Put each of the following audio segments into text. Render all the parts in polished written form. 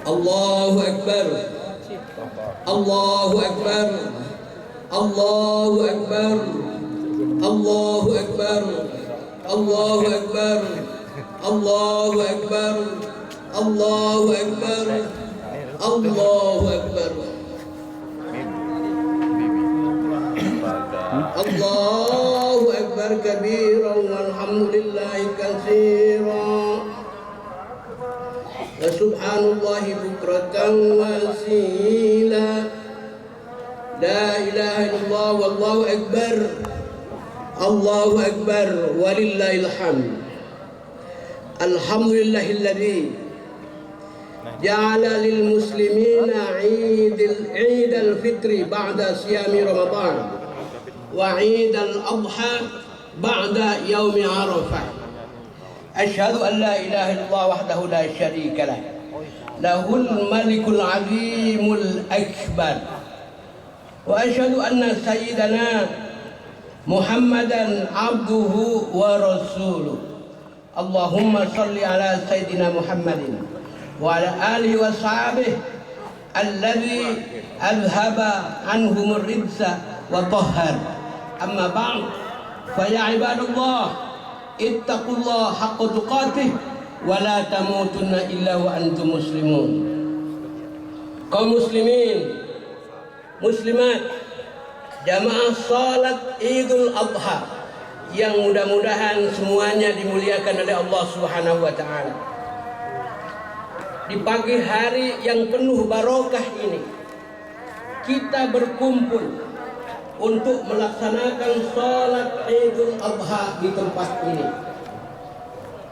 Allahu Akbar. Allahu Akbar. Allahu Akbar. Allahu Akbar. Allahu Akbar. Allahu Akbar. Allahu Akbar. Allahu Akbar. Allahu Akbar kabiran walhamdulillahi katsiran wa subhanallahi bukratan wa asila. La ilaha illallah wallahu akbar. Allahu akbar walillahil hamd. Alhamdulillahilladzi ja'ala lil muslimina 'idal fitri ba'da siyami ramadan wa 'idal adha ba'da yaumi arafah. Asyhadu an la ilaha illallah wahdahu la syarika lah. Lahul malikul azimul akbar. Wa asyhadu anna sayyidana Muhammadan abduhu wa rasuluh. Allahumma salli ala sayyidina Muhammadin wa ala alihi wa sahbihi alladhi adhhaba anhum ar-rijsa wa tahhar. Amma ba'd, fa ya ibadallah ittaqullaha haqqa tuqatih wa la tamutunna illa wa antum muslimun. Kaum muslimin, muslimat, jamaah salat Idul Adha yang mudah-mudahan semuanya dimuliakan oleh Allah Subhanahu wa taala. Di pagi hari yang penuh barokah ini kita berkumpul untuk melaksanakan salat Idul Adha di tempat ini.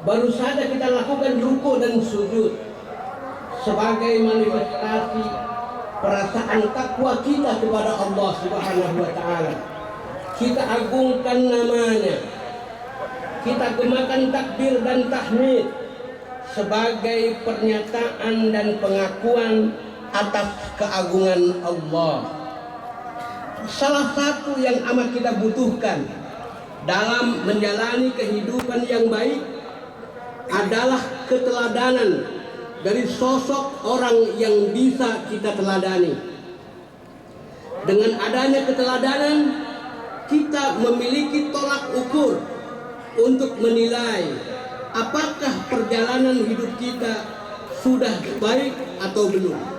Baru saja kita lakukan ruku dan sujud sebagai manifestasi perasaan takwa kita kepada Allah Subhanahu wa taala. Kita agungkan namanya, kita gemakan takbir dan tahmid sebagai pernyataan dan pengakuan atas keagungan Allah. Salah satu yang amat kita butuhkan dalam menjalani kehidupan yang baik adalah keteladanan dari sosok orang yang bisa kita teladani. Dengan adanya keteladanan, kita memiliki tolak ukur untuk menilai apakah perjalanan hidup kita sudah baik atau belum.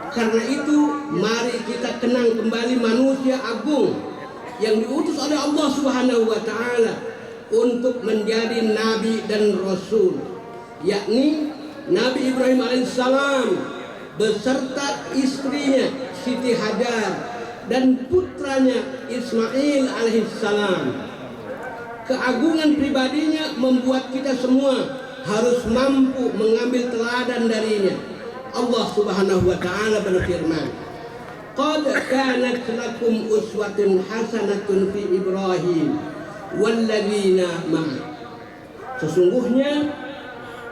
Karena itu, mari kita kenang kembali manusia agung yang diutus oleh Allah Subhanahu wa taala untuk menjadi nabi dan rasul, yakni Nabi Ibrahim alaihissalam beserta istrinya Siti Hajar dan putranya Ismail alaihissalam. Keagungan pribadinya membuat kita semua harus mampu mengambil teladan darinya. Allah Subhanahu wa taala berfirman, "Qad kanat lakum uswatun hasanatun fi Ibrahim walladzina ma'a." Sesungguhnya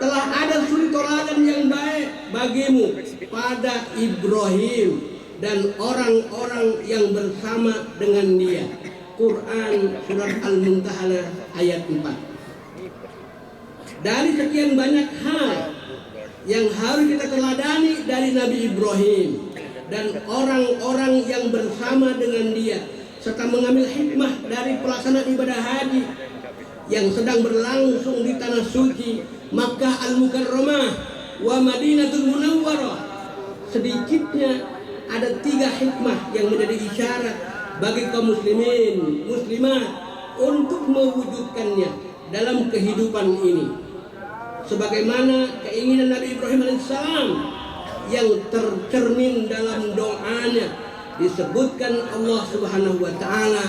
telah ada suri teladan yang baik bagimu pada Ibrahim dan orang-orang yang bersama dengan dia. Quran surat Al-Mumtahanah ayat 4. Dari sekian banyak hal yang harus kita teladani dari Nabi Ibrahim dan orang-orang yang bersama dengan dia, serta mengambil hikmah dari pelaksanaan ibadah haji yang sedang berlangsung di tanah suci Makkah Al-Mukarramah wa Madinatul Munawwarah. Sedikitnya ada 3 hikmah yang menjadi isyarat bagi kaum muslimin, muslimat untuk mewujudkannya dalam kehidupan ini. Sebagaimana keinginan Nabi Ibrahim alaihissalam yang tercermin dalam doanya, disebutkan Allah Subhanahu wa taala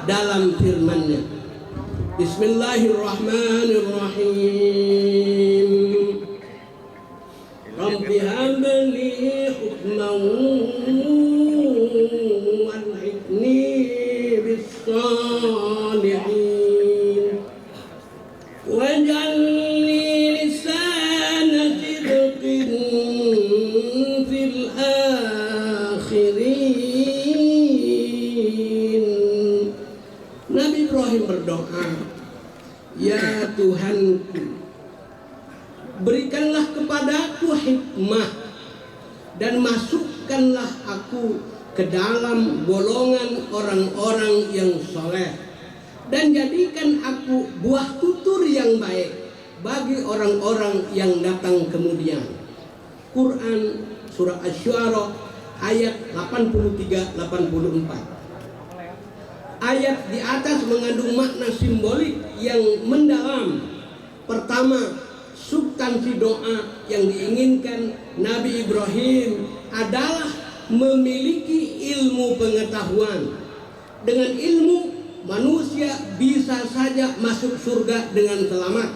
dalam firman-Nya. Bismillahirrahmanirrahim. Rabbi habli hukman walhiqni bis-shalihin waj'alni lisana sidqin fil akhirin. Nabi Ibrahim berdoa, "Ya Tuhanku, berikanlah kepadaku hikmah dan masukkanlah aku ke dalam golongan orang-orang yang soleh, dan jadikan aku buah tutur yang baik bagi orang-orang yang datang kemudian. Quran surah Asy-Syu'ara ayat 83-84. Ayat di atas mengandung makna simbolik yang mendalam. Pertama, substansi doa yang diinginkan Nabi Ibrahim adalah memiliki ilmu pengetahuan. Dengan ilmu, manusia bisa saja masuk surga dengan selamat.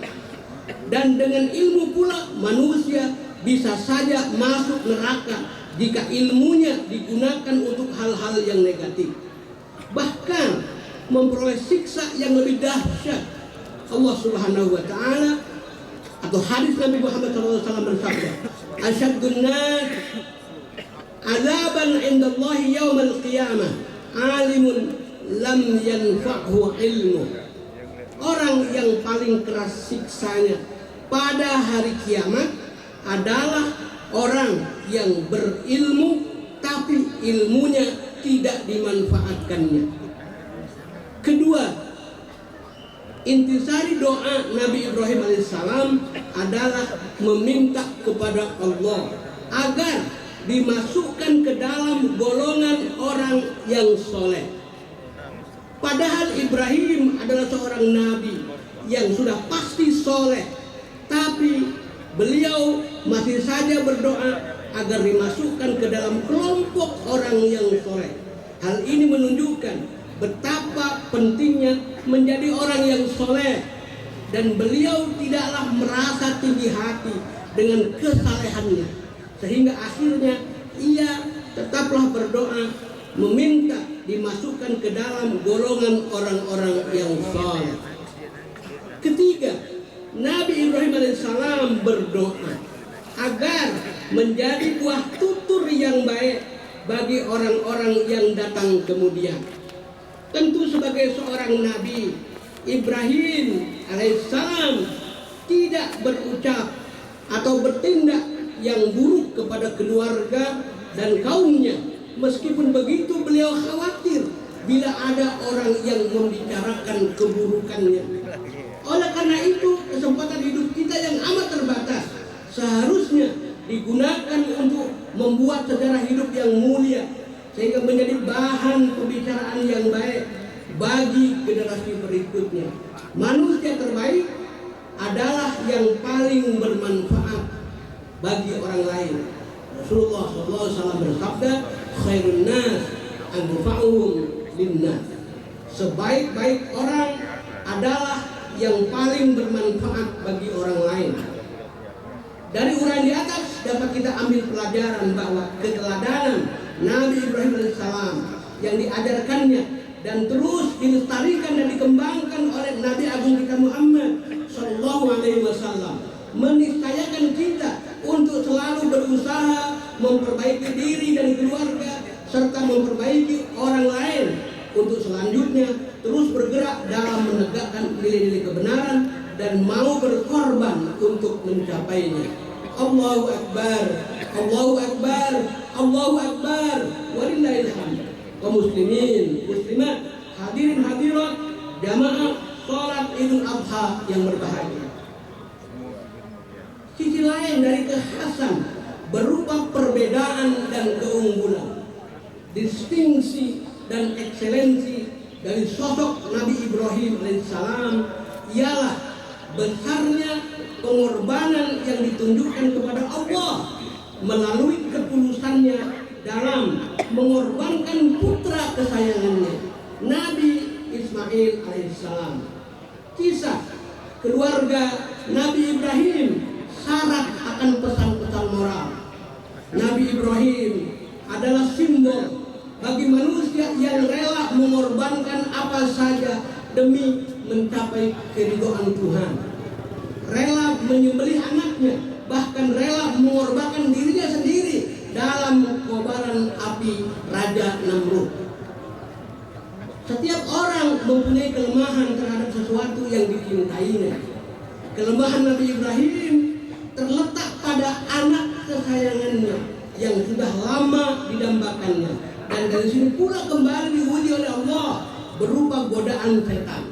Dan dengan ilmu pula manusia bisa saja masuk neraka jika ilmunya digunakan untuk hal-hal yang negatif, bahkan memperoleh siksa yang lebih dahsyat. Allah Subhanahu wa taala atau hadis Nabi Muhammad SAW bersabda, "Asyaddun nas azaban 'indallahi yaumal qiyamah alimun lam yanfa'hu ilmu." Orang yang paling keras siksanya pada hari kiamat adalah orang yang berilmu tapi ilmunya tidak dimanfaatkannya. Kedua, intisari doa Nabi Ibrahim alaihissalam adalah meminta kepada Allah agar dimasukkan ke dalam golongan orang yang soleh. Padahal Ibrahim adalah seorang nabi yang sudah pasti soleh, tapi beliau masih saja berdoa agar dimasukkan ke dalam kelompok orang yang soleh. Hal ini menunjukkan betapa pentingnya menjadi orang yang soleh, dan beliau tidaklah merasa tinggi hati dengan kesalehannya, sehingga akhirnya ia tetaplah berdoa meminta dimasukkan ke dalam golongan orang-orang yang soleh. Ketiga, Nabi Ibrahim alaihissalam berdoa agar menjadi buah tutur yang baik bagi orang-orang yang datang kemudian. Tentu sebagai seorang nabi, Ibrahim alaihissalam tidak berucap atau bertindak yang buruk kepada keluarga dan kaumnya. Meskipun begitu, beliau khawatir bila ada orang yang membicarakan keburukannya. Oleh karena itu, kesempatan hidup kita yang amat terbatas seharusnya digunakan untuk membuat sejarah hidup yang mulia, sehingga menjadi bahan pembicaraan yang baik bagi generasi berikutnya. Manusia terbaik adalah yang paling bermanfaat bagi orang lain. Rasulullah SAW bersabda, "Khairun nas anfa'uhum linnas." Sebaik-baik orang adalah yang paling bermanfaat bagi orang lain. Dari uraian di atas dapat kita ambil pelajaran bahwa keteladanan Nabi Ibrahim alaihissalam yang diajarkannya dan terus dilestarikan dan dikembangkan oleh Nabi Agung kita Muhammad Sallallahu Alaihi Wasallam meniscayakan kita untuk selalu berusaha memperbaiki diri dan keluarga serta memperbaiki orang lain, untuk selanjutnya terus bergerak dalam menegakkan nilai-nilai kebenaran dan mau berkorban untuk mencapainya. Allahu Akbar, Allahu Akbar, Allahu Akbar, walillahil hamd. Kaum muslimin, muslimat, hadirin hadirat, jamaah salat Idul Adha yang berbahagia. Sisi lain dari kekhasan berupa perbedaan dan keunggulan, distingsi dan ekselensi dari sosok Nabi Ibrahim alaihissalam ialah besarnya pengorbanan yang ditunjukkan kepada Allah melalui ketulusannya dalam mengorbankan putra kesayangannya, Nabi Ismail alaihissalam. Kisah keluarga Nabi Ibrahim syarat akan pesan-pesan moral. Nabi Ibrahim adalah simbol bagi manusia yang rela mengorbankan apa saja demi mencapai keridhaan Tuhan. Rela menyembelih anaknya, bahkan rela mengorbankan dirinya sendiri dalam kobaran api Raja Namrud. Setiap orang mempunyai kelemahan terhadap sesuatu yang dicintainya. Kelemahan Nabi Ibrahim terletak pada anak kesayangannya yang sudah lama didambakannya. Dan dari sini pula kembali diuji oleh Allah berupa godaan setan.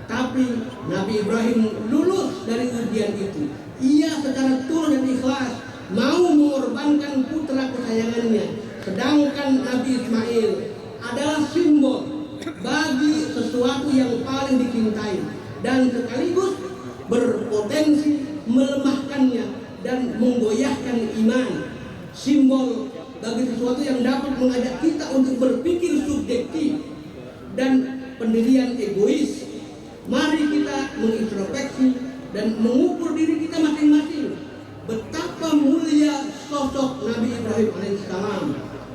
Tapi Nabi Ibrahim lulus dari ujian itu. Ia secara tulus dan ikhlas mau mengorbankan putra kesayangannya. Sedangkan Nabi Ismail adalah simbol bagi sesuatu yang paling dicintai dan sekaligus berpotensi melemahkannya dan menggoyahkan iman. Simbol bagi sesuatu yang dapat mengajak kita untuk berpikir subjektif dan pendirian egois. Mari kita mengintrospeksi dan mengukur diri kita masing-masing. Betapa mulia sosok Nabi Ibrahim alaihissalam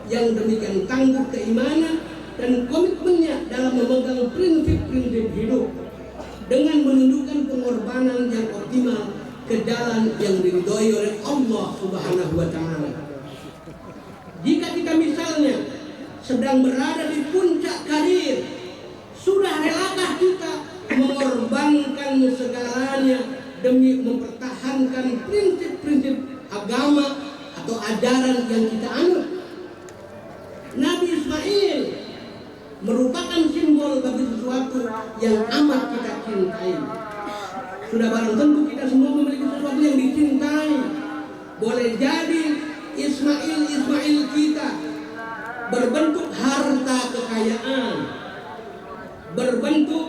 yang demikian tangguh keimanan dan komitmennya dalam memegang prinsip-prinsip hidup dengan menunjukkan pengorbanan yang optimal ke jalan yang diridhoi oleh Allah Subhanahu wa taala. Jika kita misalnya sedang berada di puncak karir, sudah relakah kita mengorbankan segalanya demi mempertahankan prinsip-prinsip agama atau ajaran yang kita anut? Nabi Ismail merupakan simbol bagi sesuatu yang amat kita cintai. Sudah barang tentu kita semua memiliki sesuatu yang dicintai. Boleh jadi Ismail kita berbentuk harta kekayaan, berbentuk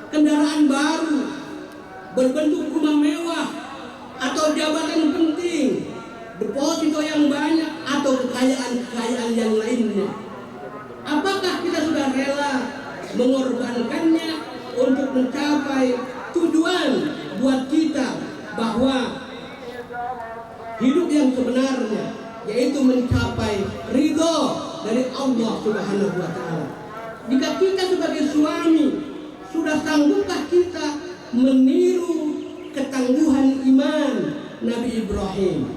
kendaraan baru, berbentuk rumah mewah, atau jabatan penting, deposito yang banyak, atau kekayaan yang lainnya. Apakah kita sudah rela mengorbankannya untuk mencapai tujuan buat kita bahwa hidup yang sebenarnya, yaitu mencapai ridho dari Allah Subhanahu wa taala? Jika kita sebagai suami, sudah sanggupkah kita meniru ketangguhan iman Nabi Ibrahim,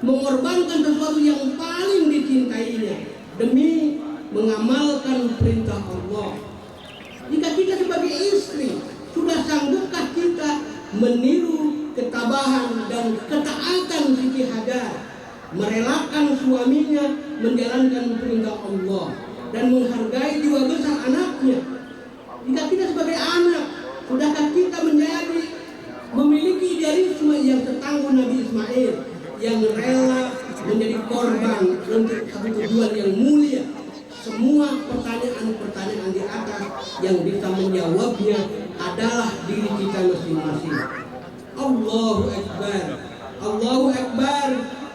mengorbankan sesuatu yang paling dicintainya demi mengamalkan perintah Allah? Jika kita sebagai istri, sudah sanggupkah kita meniru ketabahan dan ketaatan Siti Hajar, merelakan suaminya menjalankan perintah Allah dan menghargai jiwa besar anaknya? Jika kita sebagai anak, sudahkah kita memiliki idealisme yang setangguh Nabi Ismail, yang rela menjadi korban untuk satu tujuan yang mulia? Semua pertanyaan-pertanyaan di atas yang bisa menjawabnya adalah diri kita masing-masing. Allahu Akbar, Allahu Akbar,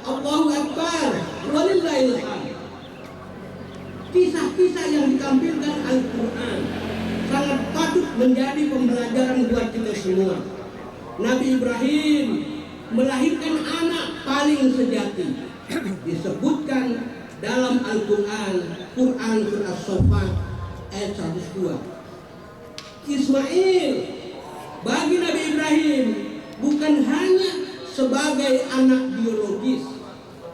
Allahu Akbar, walillahil hamd. Kisah-kisah yang ditampilkan Al-Quran sangat patut menjadi pembelajaran buat kita semua. Nabi Ibrahim melahirkan anak paling sejati, disebutkan dalam Al-Quran, Quran Surah As-Saffat ayat 102. Ismail bagi Nabi Ibrahim bukan hanya sebagai anak biologis,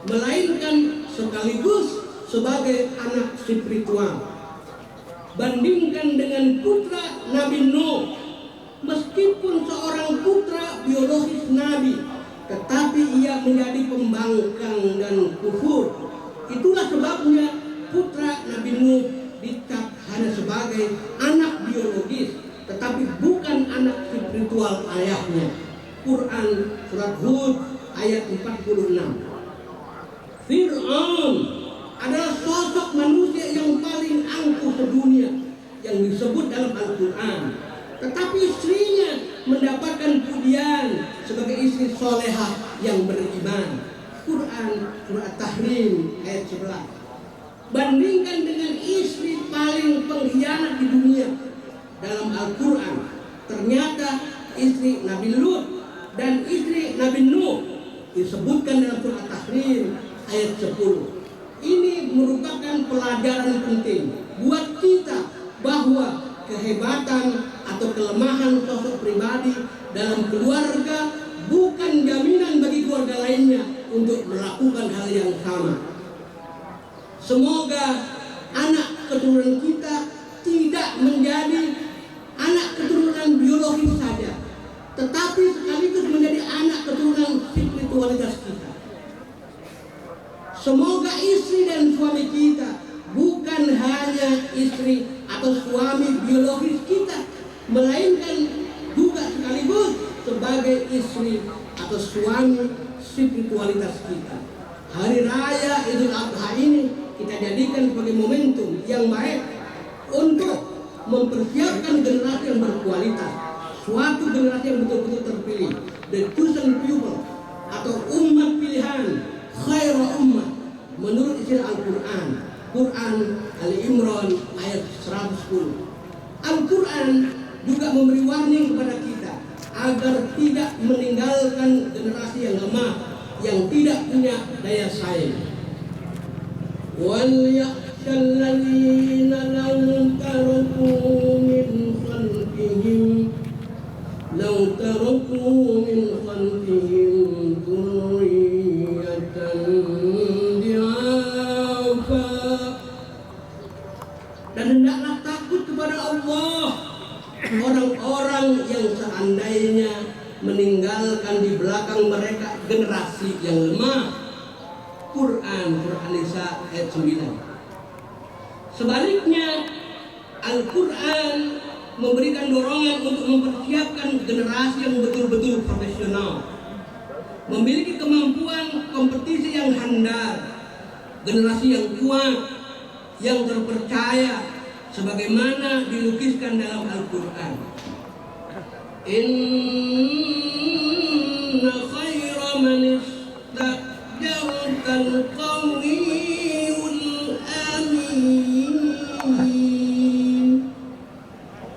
melainkan sekaligus sebagai anak spiritual. Bandingkan dengan putra Nabi Nuh, meskipun seorang putra biologis Nabi, tetapi ia menjadi pembangkang dan kufur. Itulah sebabnya putra Nabi Nuh dicap hanya sebagai anak biologis, tetapi bukan anak spiritual ayahnya. Quran Surat Hud ayat 46. Fir'aun adalah sosok manusia yang paling angkuh sedunia yang disebut dalam Al-Quran, tetapi istrinya mendapatkan pujian sebagai istri solehah yang beriman. Quran Surah At-Tahrim ayat 11. Bandingkan dengan istri paling pengkhianat di dunia dalam Al-Quran, ternyata istri Nabi Lut dan istri Nabi Nuh disebutkan dalam Surah At-Tahrim ayat 10. Ini merupakan pelajaran penting buat kita bahwa kehebatan atau kelemahan sosok pribadi dalam keluarga bukan jaminan bagi keluarga lainnya untuk melakukan hal yang sama. Semoga anak keturunan kita tidak menjadi anak keturunan biologis saja, tetapi sekaligus menjadi anak keturunan spiritualitas kita. Semoga istri dan suami kita bukan hanya istri atau suami biologis kita, melainkan juga sekaligus sebagai istri atau suami spiritualitas kita. Hari Raya Idul Adha ini kita jadikan sebagai momentum yang baik untuk mempersiapkan generasi yang berkualitas, suatu generasi yang betul-betul terpilih, the chosen people atau umat pilihan, khairul ummah menurut istilah Al-Quran. Quran Ali Imran ayat 110. Al-Quran juga memberi warning kepada kita agar tidak meninggalkan generasi yang lemah, yang tidak punya daya saing. Wal yakhshal ladzina law taraku min khalfihim dzurriyyatan di'afa. Dan hendaklah takut kepada Allah orang-orang yang seandainya meninggalkan di belakang mereka generasi yang lemah. Quran Nisa ayat 9. Sebaliknya, Al-Quran memberikan dorongan untuk mempersiapkan generasi yang betul-betul profesional, memiliki kemampuan kompetisi yang handal, generasi yang kuat, yang terpercaya, sebagaimana dilukiskan dalam Al-Quran. Inna khaira man istajartal qawiyul amin.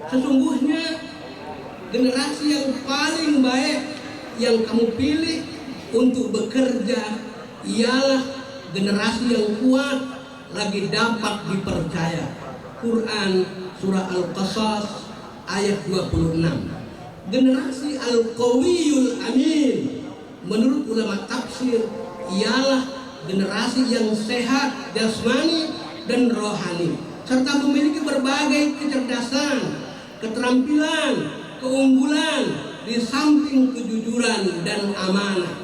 Sesungguhnya generasi yang paling baik yang kamu pilih untuk bekerja ialah generasi yang kuat lagi dapat dipercaya. Quran surah Al-Qasas ayat 26. Generasi Al-Qawiyul Amin menurut ulama tafsir ialah generasi yang sehat jasmani dan rohani, serta memiliki berbagai kecerdasan, keterampilan, keunggulan di samping kejujuran dan amanah.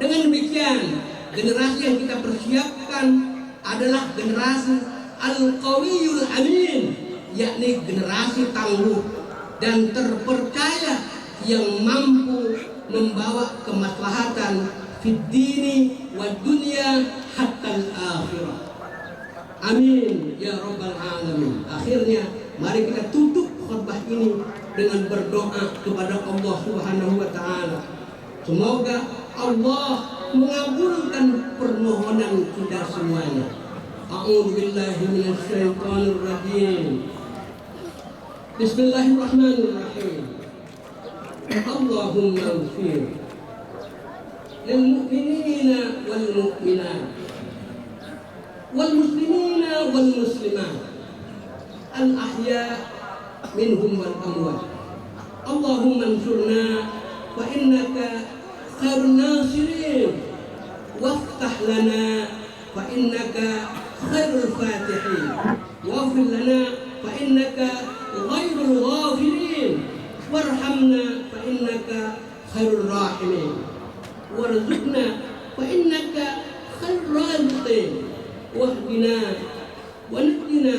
Dengan demikian, generasi yang kita persiapkan adalah generasi Al-Qawiyul Amin, yakni generasi tangguh dan terpercaya yang mampu membawa kemaslahatan fid dini wa dunya hatta al-akhirah. Amin ya rabbal alamin. Akhirnya mari kita tutup khutbah ini dengan berdoa kepada Allah Subhanahu wa taala. Semoga Allah mengabulkan permohonan kita semuanya. A'udzu billahi minasy syaithanir rajim. Bismillahirrahmanirrahim. Allahumma ighfir lil mu'minina wal mu'minat wal muslimina wal muslimat al ahya minhum wal amwat. Allahumma ansurna wa innaka khairun nasirin waftah lana fa innaka khairul fatihin waghfir lana fa innaka ghairul ghafirin warhamna fa innaka khairur rahimin warzuqna fa innaka khairur raziqin wahdina wa najdina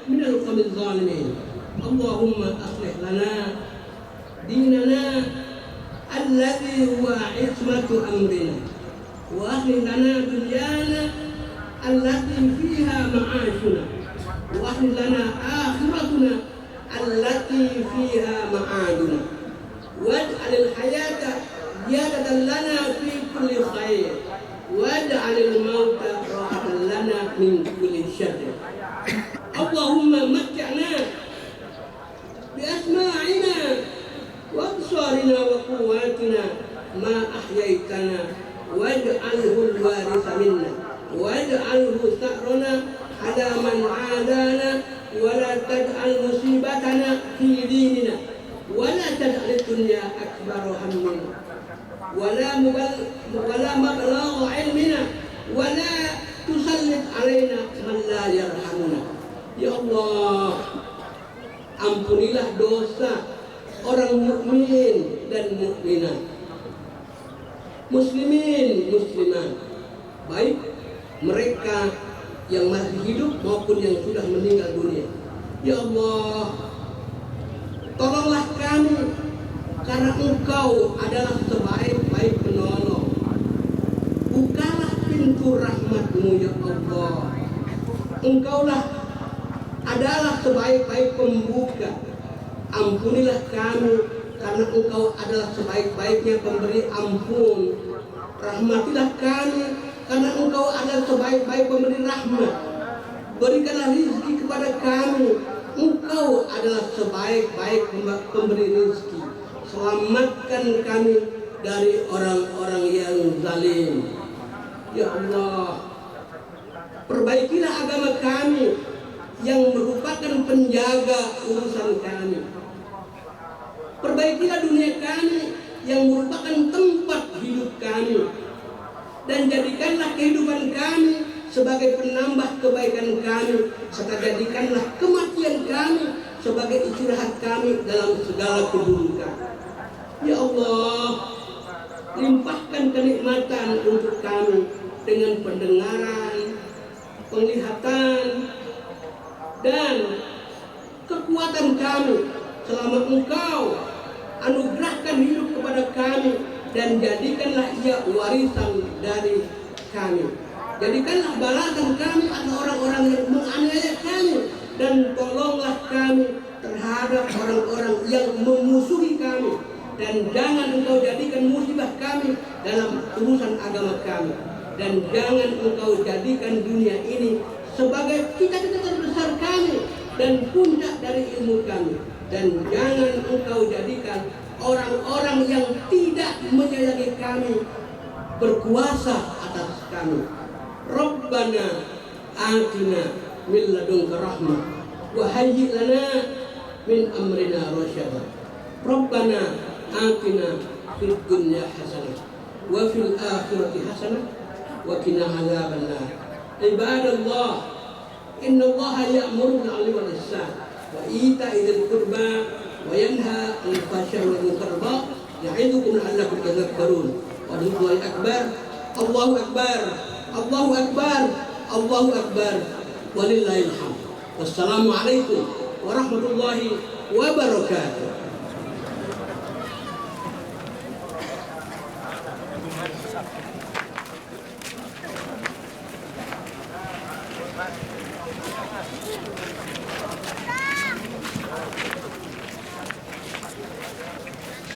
minal qawmiz zalimin. Allahumma aslih lana dinana alladhi huwa ismatu amrina wa aslih lana dunyana allati fiha ma'ashuna wa aslih lana akhiratuna allati fiha ma'aduna waj'alil hayata ziyadatan lana fi kulli khair waj'alil mauta rahatan lana min kulli syarr. Allahumma mat'na bi asma'ina wa absarina wa quwwatina ma ahyaitana waj'alhu al-waritha minna waj'alhu sa'rana ala man 'adana wa la taj'al musibatana fi dinina wa la taj'al ad-dunya akbar hammina wa la mablagha 'ilmina wa la tusallit 'alaina man la yarhamuna. Ya Allah, ampunilah dosa orang mukmin dan mukminat, muslimin muslimat, baik mereka yang masih hidup maupun yang sudah meninggal dunia. Ya Allah, tolonglah kami, karena Engkau adalah sebaik-baik penolong. Bukalah pintu rahmat-Mu ya Allah. Engkaulah adalah sebaik-baik pembuka. Ampunilah kami, karena Engkau adalah sebaik-baiknya pemberi ampun. Rahmatilah kami, karena Engkau adalah sebaik-baik pemberi rahmat. Berikanlah rezeki kepada kami, Engkau adalah sebaik-baik pemberi rezeki. Selamatkan kami dari orang-orang yang zalim. Ya Allah, perbaikilah agama kami yang merupakan penjaga urusan kami. Perbaikilah dunia kami yang merupakan tempat hidup kami. Dan jadikanlah kehidupan kami sebagai penambah kebaikan kami, serta jadikanlah kematian kami sebagai istirahat kami dalam segala keburukan. Ya Allah, limpahkan kenikmatan untuk kami dengan pendengaran, penglihatan, dan kekuatan kami selama Engkau anugerahkan hidup kepada kami, dan jadikanlah ia warisan dari kami. Jadikanlah balasan kami atas orang-orang yang menganiaya kami, dan tolonglah kami terhadap orang-orang yang memusuhi kami, dan jangan Engkau jadikan musibah kami dalam urusan agama kami, dan jangan Engkau jadikan dunia ini sebagai cita-cita terbesar kami dan puncak dari ilmu kami, dan jangan Engkau jadikan orang-orang yang tidak menyayangi kami berkuasa atas kami. Rabbana atina min ladunka rahmah wa hayyi lana min amrina rasyada. Rabbana atina fid dunya hasanah wa fil akhirati hasanah wa qina adzabannar. Ibadallah, innallaha ya'muru bil 'adli wal ihsan wa ita'i dzil qurba wa yanha 'anil fahsya'i wal munkar wa ya'idukum la'allakum tadhakkarun. Allahu akbar, Allahu akbar, Allahu akbar, Allahu akbar, walillahil hamd. Wassalamu alaikum warahmatullahi wabarakatuh.